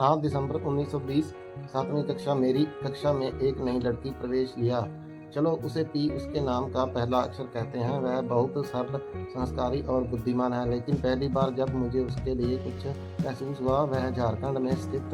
7 दिसंबर 1920 7वीं कक्षा मेरी कक्षा में एक नई लड़की प्रवेश लिया। चलो उसे पी उसके नाम का पहला अक्षर कहते हैं। वह बहुत सरल, संस्कारी और बुद्धिमान है, लेकिन पहली बार जब मुझे उसके लिए कुछ महसूस हुआ, वह झारखंड में स्थित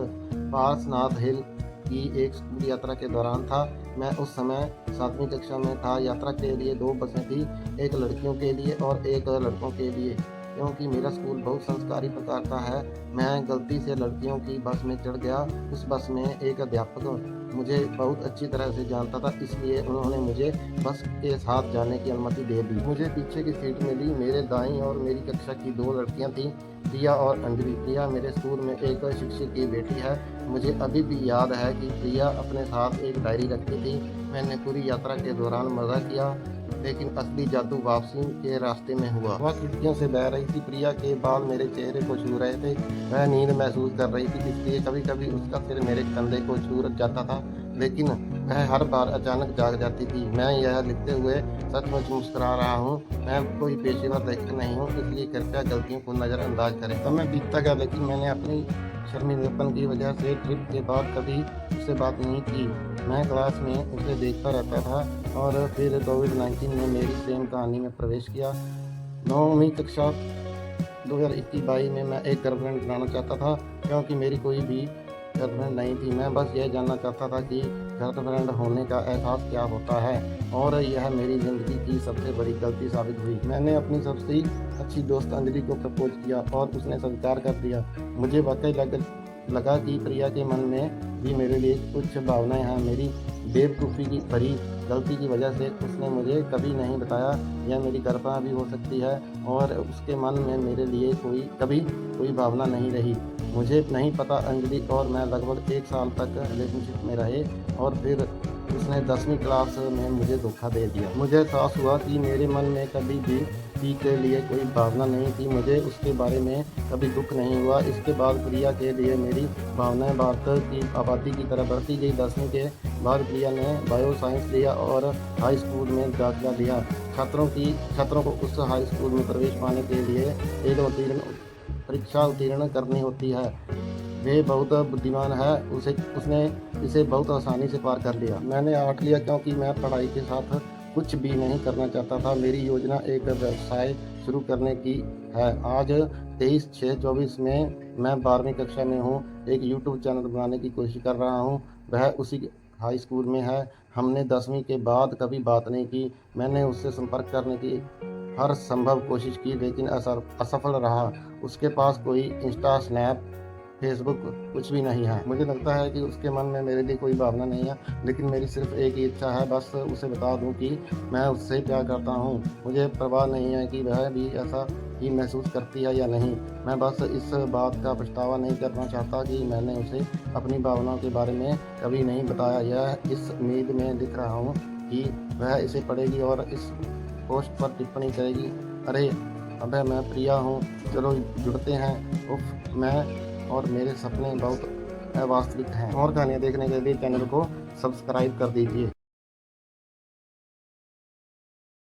पार्श्वनाथ हिल की एक स्कूल यात्रा के दौरान था। मैं उस समय 7वीं कक्षा में था। यात्रा के लिए 2 बसें थीं, एक लड़कियों के लिए और एक लड़कों के लिए। क्योंकि मेरा स्कूल बहुत संस्कारी प्रकार का है, मैं गलती से लड़कियों की बस में चढ़ गया। उस बस में एक अध्यापक मुझे बहुत अच्छी तरह से जानता था, इसलिए उन्होंने मुझे बस के साथ जाने की अनुमति दे दी। मुझे पीछे की सीट मिली। मेरे दाईं ओर मेरी कक्षा की 2 लड़कियां थीं, प्रिया और अंजलि। प्रिया मेरे स्कूल में एक शिक्षक की बेटी है। मुझे अभी भी याद है कि प्रिया अपने साथ एक डायरी रखती थी। मैंने पूरी यात्रा के दौरान मज़ा किया, लेकिन असली जादू वापसी के रास्ते में हुआ। वह खिड़कियों से बह रही थी। प्रिया के बाल मेरे चेहरे को छू रहे थे। वह नींद महसूस कर रही थी, इसलिए कभी-कभी उसका सिर मेरे कंधे को छू जाता था, लेकिन वह हर बार अचानक जाग जाती थी। मैं यह लिखते हुए सचमुच मुस्कुरा रहा हूँ। मैं कोई पेशेवर लेखक नहीं हूँ, इसलिए कृपया गलतियों को नज़रअंदाज करें। समय बीतता गया, लेकिन मैंने अपनी शर्मीलेपन की वजह से ट्रिप के बाद कभी उससे बात नहीं की। मैं क्लास में उसे देखता रहता था और फिर कोविड-19 ने मेरी प्रेम कहानी में प्रवेश किया। 9वीं कक्षा 2021-22 में मैं एक गर्लफ्रेंड बनाना चाहता था, क्योंकि मेरी कोई भी गर्लफ्रेंड नहीं थी। मैं बस यह जानना चाहता था कि गर्लफ्रेंड होने का एहसास क्या होता है, और यह मेरी ज़िंदगी की सबसे बड़ी गलती साबित हुई। मैंने अपनी सबसे अच्छी दोस्त अंजलि को प्रपोज़ किया और उसने स्वीकार कर दिया। मुझे वाक़ई लगा कि प्रिया के मन में भी मेरे लिए कुछ भावनाएँ हैं। मेरी बेवकूफ़ी की भरी गलती की वजह से उसने मुझे कभी नहीं बताया। यह मेरी गर्लफ्रेंड भी हो सकती है, और उसके मन में मेरे लिए कभी कोई भावना नहीं रही। मुझे नहीं पता। अंजलि और मैं लगभग 1 साल तक रिलेशनशिप में रहे, और फिर उसने 10वीं क्लास में मुझे धोखा दे दिया। मुझे एहसास हुआ कि मेरे मन में कभी भी पी के लिए कोई भावना नहीं थी। मुझे उसके बारे में कभी दुःख नहीं हुआ। इसके बाद प्रिया के लिए मेरी भावनाएँ भारत की आबादी की तरह बढ़ती गई। 10वीं के बाद प्रिया ने बायो साइंस लिया और हाई स्कूल में दाखिला लिया। छात्रों को उस हाई स्कूल में प्रवेश पाने के लिए एक परीक्षा उत्तीर्ण करनी होती है। वे बहुत बुद्धिमान है। उसने इसे बहुत आसानी से पार कर लिया। मैंने आर्ट लिया क्योंकि मैं पढ़ाई के साथ कुछ भी नहीं करना चाहता था। मेरी योजना एक व्यवसाय शुरू करने की है। आज 23/6/24 में मैं 12वीं कक्षा में हूँ। एक यूट्यूब चैनल बनाने की कोशिश कर रहा हूँ। वह उसी हाई स्कूल में है। हमने 10वीं के बाद कभी बात नहीं की। मैंने उससे संपर्क करने की हर संभव कोशिश की, लेकिन असफल रहा। उसके पास कोई इंस्टा, स्नैप, फेसबुक कुछ भी नहीं है। मुझे लगता है कि उसके मन में मेरे लिए कोई भावना नहीं है, लेकिन मेरी सिर्फ़ एक ही इच्छा है, बस उसे बता दूँ कि मैं उससे प्यार करता हूँ। मुझे परवाह नहीं है कि वह भी ऐसा ही महसूस करती है या नहीं। मैं बस इस बात का पछतावा नहीं करना चाहता कि मैंने उसे अपनी भावनाओं के बारे में कभी नहीं बताया। यह इस उम्मीद में लिख रहा हूँ कि वह इसे पढ़ेगी और इस पोस्ट पर टिप्पणी करेगी। अरे! अबे मैं प्रिया हूँ, चलो जुड़ते हैं। उफ़! मैं और मेरे सपने बहुत अवास्तविक हैं। और कहानियाँ देखने के लिए चैनल को सब्सक्राइब कर दीजिए।